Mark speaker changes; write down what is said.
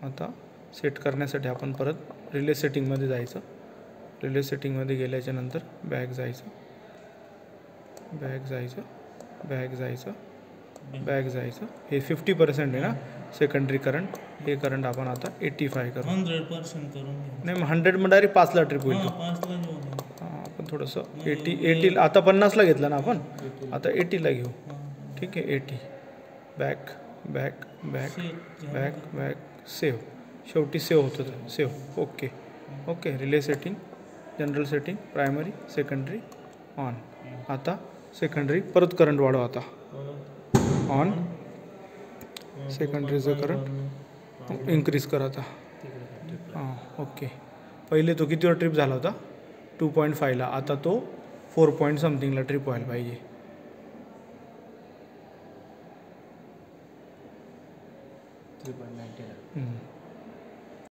Speaker 1: आता सेट करण्यासाठी आपण परत रिले सेटिंगमध्ये जायचं. रिले सेटिंगमध्ये गेल्याच्या नंतर बॅक जायचं, हे 50% आहे ना सेकंडरी करंट. हे करंट आपण आता 85 करू.
Speaker 2: 100% करून
Speaker 1: नाही मग 100 मग डायरेक्ट 5ला ट्रिप होईल. आपण थोडंसं 80 आता 50ला घेतलं ना आपण, आता 80ला घेऊ. ठीक आहे 80. Back back back back back save. शेवटी सेव्ह होतं. Save. Okay okay. Relay setting, general setting, primary, secondary on. आता सेकंडरी परत करंट वाढव. आता ऑन. सेकंडरीचं करंट इन्क्रीज कर आता. हां ओके. पहिले तो कितीवर ट्रिप झाला होता 2.5ला, आता तो 4 पॉईंट समथिंगला ट्रिप व्हायला पाहिजे.